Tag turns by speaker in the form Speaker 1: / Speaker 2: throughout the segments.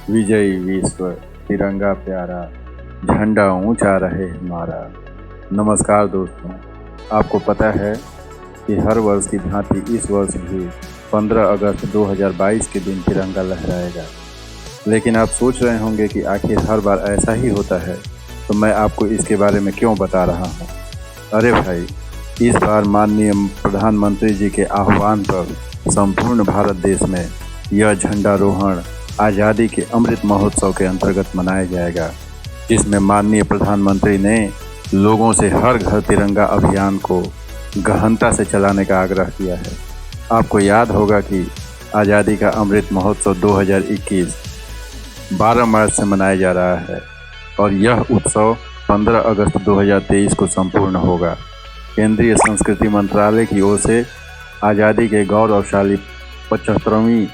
Speaker 1: विजयी विश्व तिरंगा प्यारा, झंडा ऊंचा रहे हमारा। नमस्कार दोस्तों, आपको पता है कि हर वर्ष की भांति इस वर्ष भी 15 अगस्त 2022 के दिन तिरंगा लहराएगा। लेकिन आप सोच रहे होंगे कि आखिर हर बार ऐसा ही होता है, तो मैं आपको इसके बारे में क्यों बता रहा हूँ। अरे भाई, इस बार माननीय प्रधानमंत्री जी के आह्वान पर संपूर्ण भारत देश में यह झंडारोहण आज़ादी के अमृत महोत्सव के अंतर्गत मनाया जाएगा, जिसमें माननीय प्रधानमंत्री ने लोगों से हर घर तिरंगा अभियान को गहनता से चलाने का आग्रह किया है। आपको याद होगा कि आज़ादी का अमृत महोत्सव 2021 12 मार्च से मनाया जा रहा है और यह उत्सव 15 अगस्त 2023 को संपूर्ण होगा। केंद्रीय संस्कृति मंत्रालय की ओर से आज़ादी के गौरवशाली 75वीं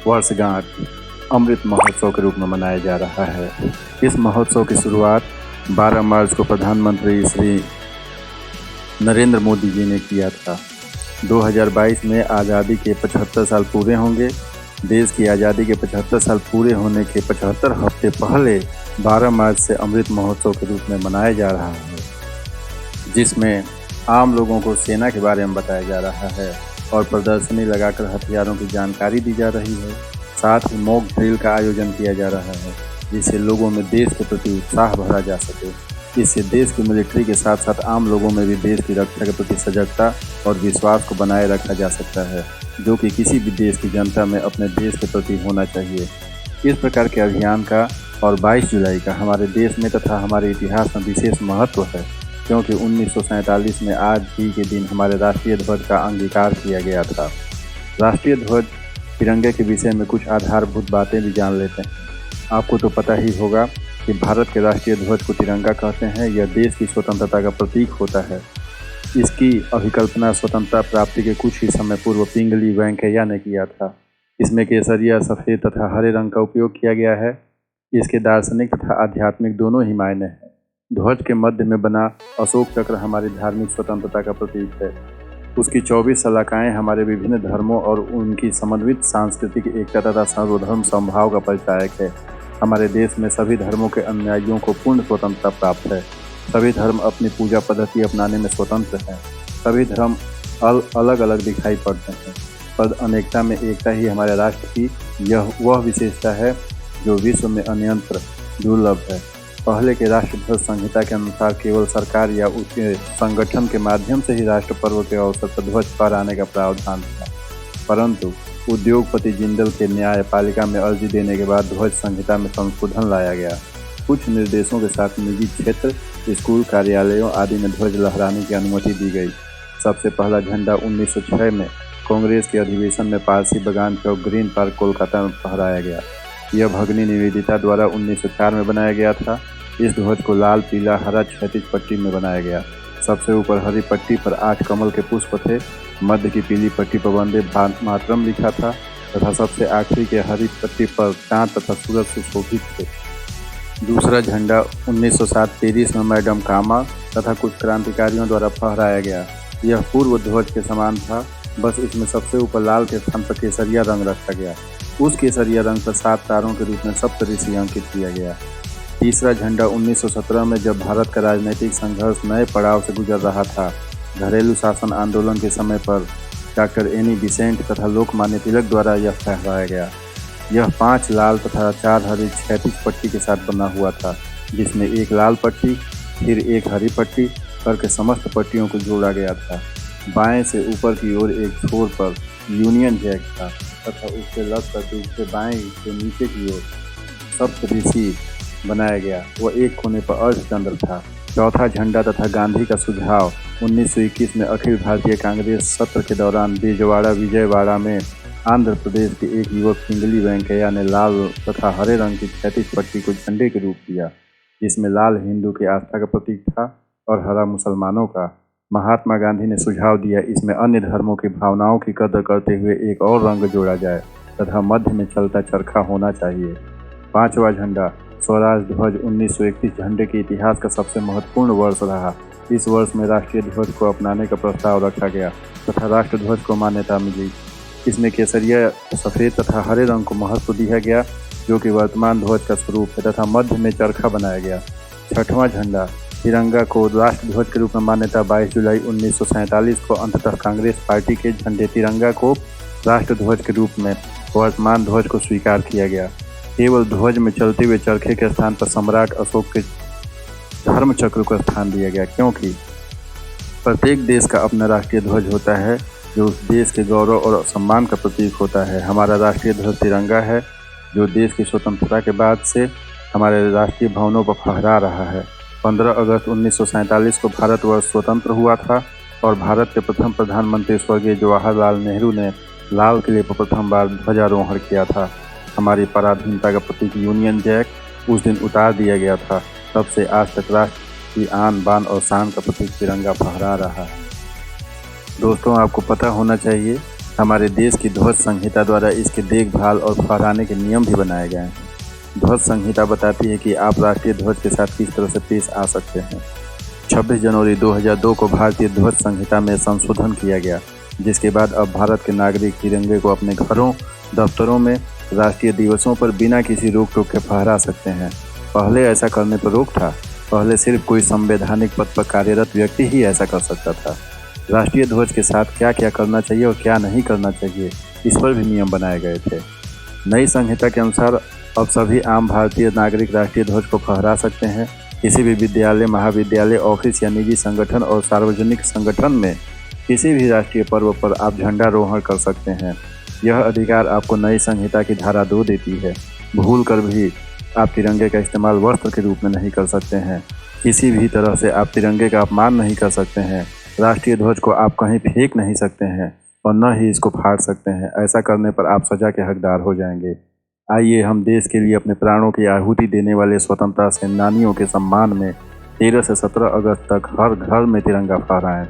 Speaker 1: वर्षगांठ अमृत महोत्सव के रूप में मनाया जा रहा है। इस महोत्सव की शुरुआत 12 मार्च को प्रधानमंत्री श्री नरेंद्र मोदी जी ने किया था। 2022 में आज़ादी के 75 साल पूरे होंगे। देश की आज़ादी के 75 साल पूरे होने के 75 हफ्ते पहले 12 मार्च से अमृत महोत्सव के रूप में मनाया जा रहा है, जिसमें आम लोगों को सेना के बारे में बताया जा रहा है और प्रदर्शनी लगाकर हथियारों की जानकारी दी जा रही है। साथ ही मॉक ड्रिल का आयोजन किया जा रहा है, जिससे लोगों में देश के प्रति उत्साह भरा जा सके। इससे देश की मिलिट्री के साथ साथ आम लोगों में भी देश की रक्षा के प्रति सजगता और विश्वास को बनाए रखा जा सकता है, जो कि किसी भी देश की जनता में अपने देश के प्रति होना चाहिए। इस प्रकार के अभियान का और 22 जुलाई का हमारे देश में तथा हमारे इतिहास में विशेष महत्व है, क्योंकि 1947 में आज ही के दिन हमारे राष्ट्रीय ध्वज का अंगीकार किया गया था। राष्ट्रीय ध्वज तिरंगे के विषय में कुछ आधारभूत बातें भी जान लेते हैं। आपको तो पता ही होगा कि भारत के राष्ट्रीय ध्वज को तिरंगा कहते हैं। यह देश की स्वतंत्रता का प्रतीक होता है। इसकी अभिकल्पना स्वतंत्रता प्राप्ति के कुछ ही समय पूर्व पिंगली वेंकैया ने किया था। इसमें केसरिया, सफ़ेद तथा हरे रंग का उपयोग किया गया है। इसके दार्शनिक तथा आध्यात्मिक दोनों ही मायने हैं। ध्वज के मध्य में बना अशोक चक्र हमारी धार्मिक स्वतंत्रता का प्रतीक है। उसकी 24 शलाकाएँ हमारे विभिन्न धर्मों और उनकी समन्वित सांस्कृतिक एकता तथा सर्वधर्म समभाव का परिचायक है। हमारे देश में सभी धर्मों के अनुयायियों को पूर्ण स्वतंत्रता प्राप्त है। सभी धर्म अपनी पूजा पद्धति अपनाने में स्वतंत्र हैं। सभी धर्म अलग अलग दिखाई पड़ते हैं, पर अनेकता में एकता ही हमारे राष्ट्र की वह विशेषता है जो विश्व में अन्यत्र दुर्लभ है। पहले के राष्ट्रध्वज संहिता के अनुसार केवल सरकार या उसके संगठन के माध्यम से ही राष्ट्र पर्व के अवसर पर ध्वज फहराने का प्रावधान था, परंतु उद्योगपति जिंदल के न्यायपालिका में अर्जी देने के बाद ध्वज संहिता में संशोधन लाया गया। कुछ निर्देशों के साथ निजी क्षेत्र, स्कूल, कार्यालयों आदि में ध्वज लहराने की अनुमति दी गई। सबसे पहला झंडा 1906 में कांग्रेस के अधिवेशन में पारसी बागान चौक, ग्रीन पार्क, कोलकाता में फहराया गया। यह भगिनी निवेदिता द्वारा 1904 में बनाया गया था। इस ध्वज को लाल, पीला, हरा क्षैतिज पट्टी में बनाया गया। सबसे ऊपर हरी पट्टी पर 8 कमल के पुष्प थे। मध्य की पीली पट्टी पर वंदे मातरम लिखा था तथा सबसे आखिरी के हरी पट्टी पर चांद तथा सूरज सुशोभित थे। दूसरा झंडा 1907-23 में मैडम कामा तथा कुछ क्रांतिकारियों द्वारा फहराया गया। यह पूर्व ध्वज के समान था, बस इसमें सबसे ऊपर लाल के स्थान पर केसरिया रंग रखा गया। उस केसरिया रंग पर 7 तारों के रूप में सप्तऋषि अंकित किया गया। तीसरा झंडा 1917 में जब भारत का राजनीतिक संघर्ष नए पड़ाव से गुजर रहा था, घरेलू शासन आंदोलन के समय पर डॉक्टर एनी बिसेंट तथा लोकमान्य तिलक द्वारा यह फहराया गया। यह 5 लाल तथा 4 हरी क्षैतिज पट्टी के साथ बना हुआ था, जिसमें एक लाल पट्टी फिर एक हरी पट्टी करके समस्त पट्टियों को जोड़ा गया था। बाएं से ऊपर की ओर एक छोर पर यूनियन जैक था तथा उससे लग करके उसके बाएं से नीचे की ओर सप्तऋषि बनाया गया। वह एक कोने पर अर्धचंद्र था। चौथा झंडा तथा गांधी का सुझाव 1921 में अखिल भारतीय कांग्रेस सत्र के दौरान बेजवाड़ा, विजयवाड़ा में आंध्र प्रदेश के एक युवक पिंगली वेंकैया ने लाल तथा हरे रंग की क्षैतिज पट्टी को झंडे के रूप दिया, जिसमें लाल हिंदू की आस्था का प्रतीक था और हरा मुसलमानों का। महात्मा गांधी ने सुझाव दिया इसमें अन्य धर्मों की भावनाओं की कदर करते हुए एक और रंग जोड़ा जाए तथा मध्य में चलता चरखा होना चाहिए। पांचवा झंडा स्वराज ध्वज 1931 झंडे के इतिहास का सबसे महत्वपूर्ण वर्ष रहा। इस वर्ष में राष्ट्रीय ध्वज को अपनाने का प्रस्ताव रखा गया तथा राष्ट्र ध्वज को मान्यता मिली। इसमें केसरिया, सफ़ेद तथा हरे रंग को महत्व दिया गया। जो कि वर्तमान ध्वज का स्वरूप है, तथा मध्य में चरखा बनाया गया। छठवां झंडा तिरंगा को राष्ट्र ध्वज के रूप में मान्यता 22 जुलाई 1947 को अंततः कांग्रेस पार्टी के झंडे तिरंगा को राष्ट्र ध्वज के रूप में वर्तमान ध्वज को स्वीकार किया गया। केवल ध्वज में चलते हुए चरखे के स्थान पर सम्राट अशोक के धर्म चक्र को स्थान दिया गया, क्योंकि प्रत्येक देश का अपना राष्ट्रीय ध्वज होता है जो उस देश के गौरव और सम्मान का प्रतीक होता है। हमारा राष्ट्रीय ध्वज तिरंगा है जो देश की स्वतंत्रता के बाद से हमारे राष्ट्रीय भवनों पर फहरा रहा है। 15 अगस्त 1947 को भारतवर्ष स्वतंत्र हुआ था और भारत के प्रथम प्रधानमंत्री स्वर्गीय जवाहरलाल नेहरू ने लाल किले पर प्रथम बार ध्वजारोहण किया था। हमारी पराधीनता का प्रतीक यूनियन जैक उस दिन उतार दिया गया था। तब से आज तक राष्ट्र की आन बान और शान का प्रतीक तिरंगा फहरा रहा है। दोस्तों, आपको पता होना चाहिए हमारे देश की ध्वज संहिता द्वारा इसके देखभाल और फहराने के नियम भी बनाए गए हैं। ध्वज संहिता बताती है कि आप राष्ट्रीय ध्वज के साथ किस तरह से पेश आ सकते हैं। 26 जनवरी 2002 को भारतीय ध्वज संहिता में संशोधन किया गया, जिसके बाद अब भारत के नागरिक तिरंगे को अपने घरों, दफ्तरों में राष्ट्रीय दिवसों पर बिना किसी रोक टोक के फहरा सकते हैं। पहले ऐसा करने पर रोक था। पहले सिर्फ कोई संवैधानिक पद पर कार्यरत व्यक्ति ही ऐसा कर सकता था। राष्ट्रीय ध्वज के साथ क्या क्या करना चाहिए और क्या नहीं करना चाहिए, इस पर भी नियम बनाए गए थे। नई संहिता के अनुसार अब सभी आम भारतीय नागरिक राष्ट्रीय ध्वज को फहरा सकते हैं। किसी भी विद्यालय, महाविद्यालय, ऑफिस या निजी संगठन और सार्वजनिक संगठन में किसी भी राष्ट्रीय पर्व पर आप झंडारोहण कर सकते हैं। यह अधिकार आपको नई संहिता की धारा 2 देती है। भूल कर भी आप तिरंगे का इस्तेमाल वस्त्र के रूप में नहीं कर सकते हैं। किसी भी तरह से आप तिरंगे का अपमान नहीं कर सकते हैं। राष्ट्रीय ध्वज को आप कहीं फेंक नहीं सकते हैं और न ही इसको फाड़ सकते हैं। ऐसा करने पर आप सजा के हकदार हो जाएंगे। आइए हम देश के लिए अपने प्राणों की आहुति देने वाले स्वतंत्रता सेनानियों के सम्मान में 13 से 17 अगस्त तक हर घर में तिरंगा फहराएं।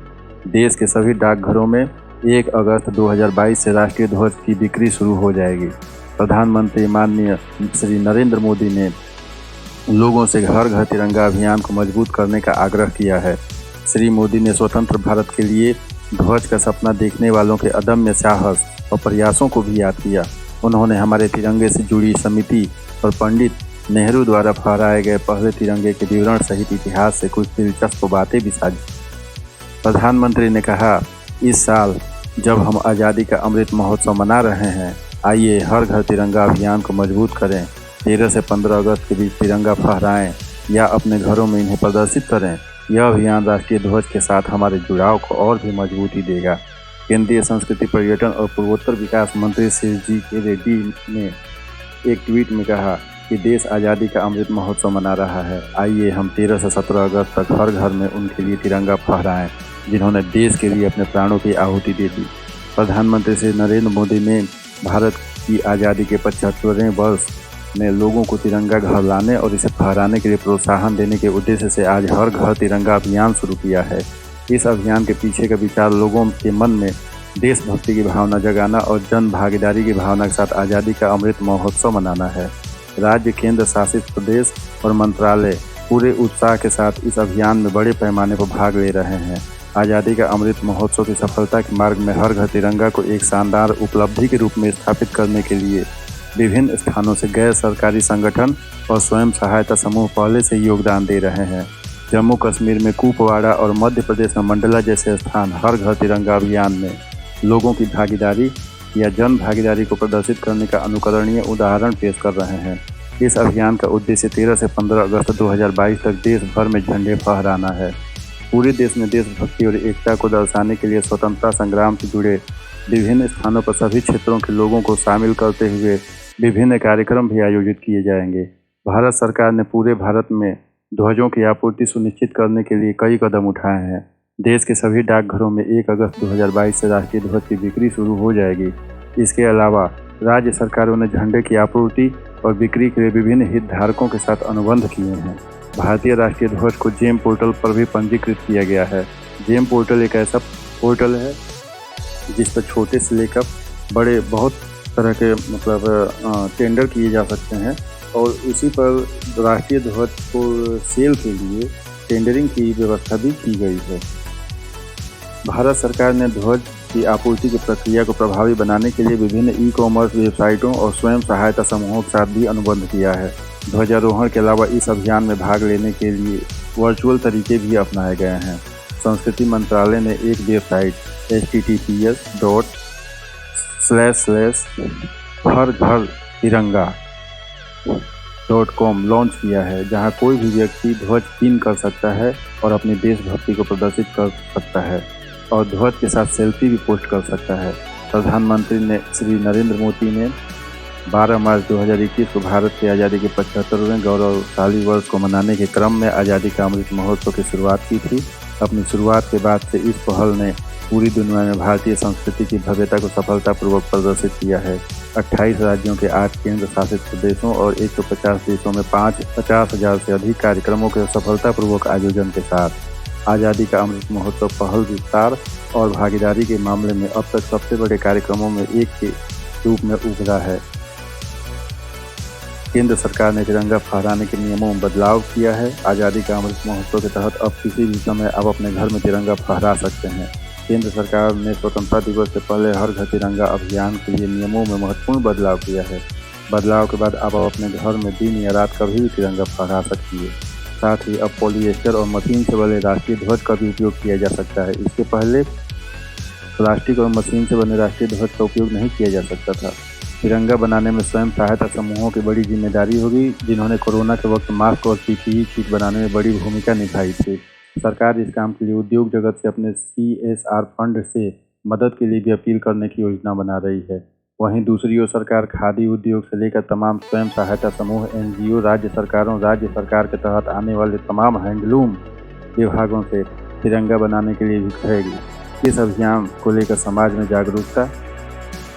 Speaker 1: देश के सभी डाकघरों में 1 अगस्त 2022 से राष्ट्रीय ध्वज की बिक्री शुरू हो जाएगी। प्रधानमंत्री माननीय श्री नरेंद्र मोदी ने लोगों से घर घर तिरंगा अभियान को मजबूत करने का आग्रह किया है। श्री मोदी ने स्वतंत्र भारत के लिए ध्वज का सपना देखने वालों के अदम्य साहस और प्रयासों को भी याद किया। उन्होंने हमारे तिरंगे से जुड़ी समिति और पंडित नेहरू द्वारा फहराए गए पहले तिरंगे के विवरण सहित इतिहास से कुछ दिलचस्प बातें भी साझी। प्रधानमंत्री ने कहा, इस साल जब हम आज़ादी का अमृत महोत्सव मना रहे हैं, आइए हर घर तिरंगा अभियान को मजबूत करें। 13 से 15 अगस्त के बीच तिरंगा फहराएं या अपने घरों में इन्हें प्रदर्शित करें। यह अभियान राष्ट्रीय ध्वज के साथ हमारे जुड़ाव को और भी मजबूती देगा। केंद्रीय संस्कृति, पर्यटन और पूर्वोत्तर विकास मंत्री श्री जी.के. रेड्डी ने एक ट्वीट में कहा कि देश आज़ादी का अमृत महोत्सव मना रहा है। आइए हम 13 से 17 अगस्त तक हर घर में उनके लिए तिरंगा फहराएं जिन्होंने देश के लिए अपने प्राणों की आहुति दे दी। प्रधानमंत्री श्री नरेंद्र मोदी ने भारत की आज़ादी के 75वें वर्ष में लोगों को तिरंगा घर लाने और इसे फहराने के लिए प्रोत्साहन देने के उद्देश्य से आज हर घर तिरंगा अभियान शुरू किया है। इस अभियान के पीछे का विचार लोगों के मन में देशभक्ति की भावना जगाना और जन भागीदारी की भावना के साथ आज़ादी का अमृत महोत्सव मनाना है। राज्य, केंद्र शासित प्रदेश और मंत्रालय पूरे उत्साह के साथ इस अभियान में बड़े पैमाने पर भाग ले रहे हैं। आज़ादी का अमृत महोत्सव की सफलता के मार्ग में हर घर तिरंगा को एक शानदार उपलब्धि के रूप में स्थापित करने के लिए विभिन्न स्थानों से गैर सरकारी संगठन और स्वयं सहायता समूह पहले से योगदान दे रहे हैं। जम्मू कश्मीर में कुपवाड़ा और मध्य प्रदेश में मंडला जैसे स्थान हर घर तिरंगा अभियान में लोगों की भागीदारी या जन भागीदारी को प्रदर्शित करने का अनुकरणीय उदाहरण पेश कर रहे हैं। इस अभियान का उद्देश्य 13 से 15 अगस्त 2022 तक देश भर में झंडे फहराना है। पूरे देश में देशभक्ति और एकता को दर्शाने के लिए स्वतंत्रता संग्राम से जुड़े विभिन्न स्थानों पर सभी क्षेत्रों के लोगों को शामिल करते हुए विभिन्न कार्यक्रम भी आयोजित किए जाएंगे। भारत सरकार ने पूरे भारत में ध्वजों की आपूर्ति सुनिश्चित करने के लिए कई कदम उठाए हैं। देश के सभी डाकघरों में 1 अगस्त 2022 से राष्ट्रीय ध्वज की बिक्री शुरू हो जाएगी। इसके अलावा राज्य सरकारों ने झंडे की आपूर्ति और बिक्री के लिए विभिन्न हितधारकों के साथ अनुबंध किए हैं। भारतीय राष्ट्रीय ध्वज को जेम पोर्टल पर भी पंजीकृत किया गया है। जेम पोर्टल एक ऐसा पोर्टल है जिस पर छोटे से लेकर बड़े बहुत तरह के टेंडर किए जा सकते हैं और उसी पर राष्ट्रीय ध्वज को सेल के लिए टेंडरिंग की व्यवस्था भी की गई है। भारत सरकार ने ध्वज की आपूर्ति की प्रक्रिया को प्रभावी बनाने के लिए विभिन्न ई-कॉमर्स वेबसाइटों और स्वयं सहायता समूहों के साथ भी अनुबंध किया है। ध्वजारोहण के अलावा इस अभियान में भाग लेने के लिए वर्चुअल तरीके भी अपनाए गए हैं। संस्कृति मंत्रालय ने एक वेबसाइट https://harghar-tiranga.com लॉन्च किया है, जहां कोई भी व्यक्ति ध्वज पिन कर सकता है और अपनी देशभक्ति को प्रदर्शित कर सकता है और ध्वज के साथ सेल्फी भी पोस्ट कर सकता है। प्रधानमंत्री श्री नरेंद्र मोदी ने 12 मार्च 2021 को भारत की आज़ादी के 75वें गौरवशाली वर्ष को मनाने के क्रम में आज़ादी का अमृत महोत्सव की शुरुआत की थी। अपनी शुरुआत के बाद से इस पहल ने पूरी दुनिया में भारतीय संस्कृति की भव्यता को सफलतापूर्वक प्रदर्शित किया है। 28 राज्यों के 8 केंद्र शासित प्रदेशों और 150 देशों में 50,000 से अधिक कार्यक्रमों के सफलतापूर्वक आयोजन के साथ आज़ादी का अमृत महोत्सव पहल, विस्तार और भागीदारी के मामले में अब तक सबसे बड़े कार्यक्रमों में एक के रूप में उभरा है। केंद्र सरकार ने तिरंगा फहराने के नियमों में बदलाव किया है। आज़ादी का अमृत महोत्सव के तहत अब किसी भी समय आप अपने घर में तिरंगा फहरा सकते हैं। केंद्र सरकार ने स्वतंत्रता दिवस से पहले हर घर तिरंगा अभियान के लिए नियमों में महत्वपूर्ण बदलाव किया है। बदलाव के बाद आप अपने घर में दिन या रात कभी भी तिरंगा फहरा सकती है। साथ ही अब पॉलिएस्टर और मशीन से बने राष्ट्रीय ध्वज का भी उपयोग किया जा सकता है। इसके पहले प्लास्टिक और मशीन से बने राष्ट्रीय ध्वज का उपयोग नहीं किया जा सकता था। तिरंगा बनाने में स्वयं सहायता समूहों की बड़ी जिम्मेदारी होगी, जिन्होंने कोरोना के वक्त मास्क और पीपीई किट बनाने में बड़ी भूमिका निभाई थी। सरकार इस काम के लिए उद्योग जगत से अपने CSR फंड से मदद के लिए भी अपील करने की योजना बना रही है। वहीं दूसरी ओर सरकार खादी उद्योग से लेकर तमाम स्वयं सहायता समूह, NGO, राज्य सरकारों, राज्य सरकार के तहत आने वाले तमाम हैंडलूम विभागों से तिरंगा बनाने के लिए भी कहेगी। इस अभियान को लेकर समाज में जागरूकता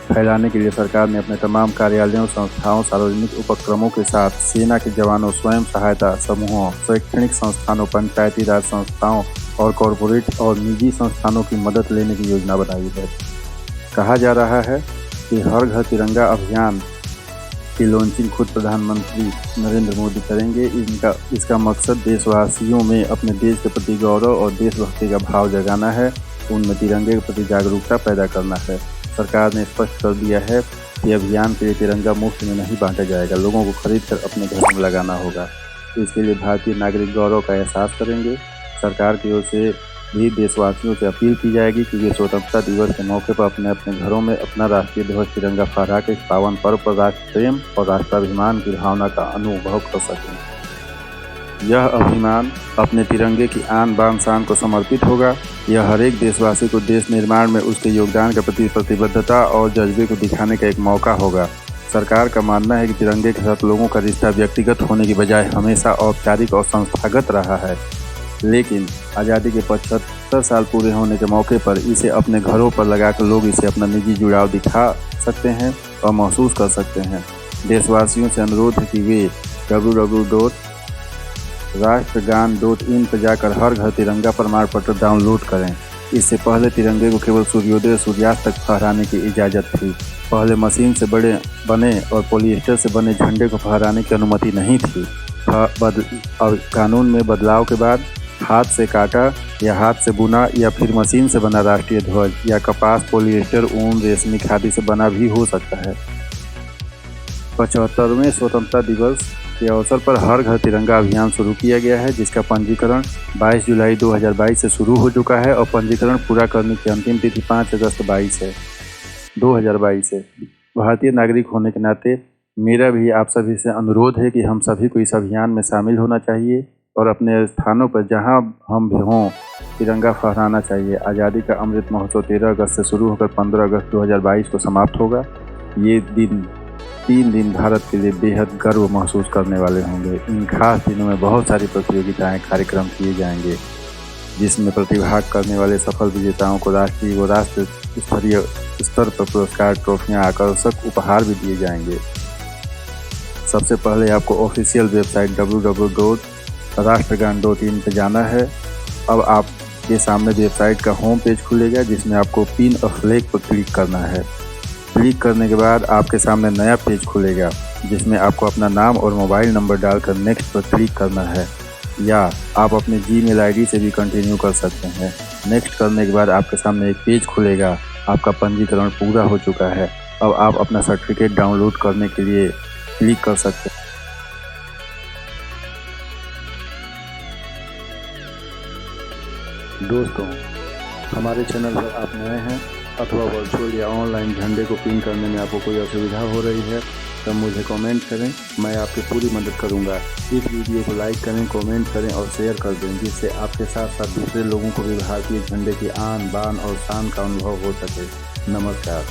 Speaker 1: फैलाने के लिए सरकार ने अपने तमाम कार्यालयों, संस्थाओं, सार्वजनिक उपक्रमों के साथ सेना के जवानों, स्वयं सहायता समूहों, शैक्षणिक संस्थानों, पंचायती राज संस्थाओं और कॉरपोरेट और निजी संस्थानों की मदद लेने की योजना बनाई है। कहा जा रहा है कि हर घर तिरंगा अभियान की लॉन्चिंग खुद प्रधानमंत्री नरेंद्र मोदी करेंगे। इसका मकसद देशवासियों में अपने देश के प्रति गौरव और देशभक्ति का भाव जगाना है, उनमें तिरंगे के प्रति जागरूकता पैदा करना है। सरकार ने स्पष्ट कर दिया है कि अभियान के लिए तिरंगा मुफ्त में नहीं बांटा जाएगा, लोगों को खरीद कर अपने घर में लगाना होगा। तो इसके लिए भारतीय नागरिक गौरव का एहसास करेंगे। सरकार की ओर से भी देशवासियों से अपील की जाएगी कि वे स्वतंत्रता दिवस के मौके पर अपने अपने घरों में अपना राष्ट्रीय ध्वज तिरंगा फहरा के इस पावन पर्व पर राष्ट्र प्रेम और राष्ट्राभिमान की भावना का अनुभव कर सकें। यह अभिमान अपने तिरंगे की आन बान शान को समर्पित होगा। यह हर एक देशवासी को देश निर्माण में उसके योगदान के प्रति प्रतिबद्धता और जज्बे को दिखाने का एक मौका होगा। सरकार का मानना है कि तिरंगे के साथ लोगों का रिश्ता व्यक्तिगत होने की बजाय हमेशा औपचारिक और संस्थागत रहा है, लेकिन आज़ादी के 75 साल पूरे होने के मौके पर इसे अपने घरों पर लगाकर लोग इसे अपना निजी जुड़ाव दिखा सकते हैं और महसूस कर सकते हैं। देशवासियों से अनुरोध है कि वे www.rashtragan.in पर जाकर हर घर तिरंगा प्रमाण पत्र डाउनलोड करें। इससे पहले तिरंगे को केवल सूर्योदय और सूर्यास्त तक फहराने की इजाज़त थी। पहले मशीन से बने और पॉलिएस्टर से बने झंडे को फहराने की अनुमति नहीं थी। कानून में बदलाव के बाद हाथ से काटा या हाथ से बुना या फिर मशीन से बना राष्ट्रीय ध्वज या कपास, पॉलिएस्टर, ऊन, रेशमी खादी से बना भी हो सकता है। 75वें स्वतंत्रता दिवस के अवसर पर हर घर तिरंगा अभियान शुरू किया गया है, जिसका पंजीकरण 22 जुलाई 2022 से शुरू हो चुका है और पंजीकरण पूरा करने की अंतिम तिथि 5 अगस्त 2022 है। भारतीय नागरिक होने के नाते मेरा भी आप सभी से अनुरोध है कि हम सभी को इस अभियान में शामिल होना चाहिए और अपने स्थानों पर जहां हम भी हों तिरंगा फहराना चाहिए। आज़ादी का अमृत महोत्सव 13 अगस्त से शुरू होकर 15 अगस्त 2022 को समाप्त होगा। ये 3 दिन भारत के लिए बेहद गर्व महसूस करने वाले होंगे। इन खास दिनों में बहुत सारी प्रतियोगिताएं, कार्यक्रम किए जाएंगे, जिसमें प्रतिभाग करने वाले सफल विजेताओं को राष्ट्रीय व राष्ट्र स्तरीय स्तर पर पुरस्कार, ट्रॉफियां, आकर्षक उपहार भी दिए जाएंगे। सबसे पहले आपको ऑफिशियल वेबसाइट www.rashtragan.in पर जाना है। अब आपके सामने वेबसाइट का होम पेज खुलेगा, जिसमें आपको पिन अ फ्लैग पर क्लिक करना है। क्लिक करने के बाद आपके सामने नया पेज खुलेगा, जिसमें आपको अपना नाम और मोबाइल नंबर डालकर नेक्स्ट पर क्लिक करना है, या आप अपने Gmail ID से भी कंटिन्यू कर सकते हैं। नेक्स्ट करने के बाद आपके सामने एक पेज खुलेगा, आपका पंजीकरण पूरा हो चुका है। अब आप अपना सर्टिफिकेट डाउनलोड करने के लिए क्लिक कर सकते हैं। दोस्तों, हमारे चैनल पर आप नए हैं अथवा वर्चुअल या ऑनलाइन झंडे को पिन करने में आपको कोई असुविधा हो रही है तो मुझे कमेंट करें, मैं आपकी पूरी मदद करूंगा। इस वीडियो को लाइक करें, कमेंट करें और शेयर कर दें, जिससे आपके साथ साथ दूसरे लोगों को भी भारतीय झंडे की आन बान और शान का अनुभव हो सके। नमस्कार।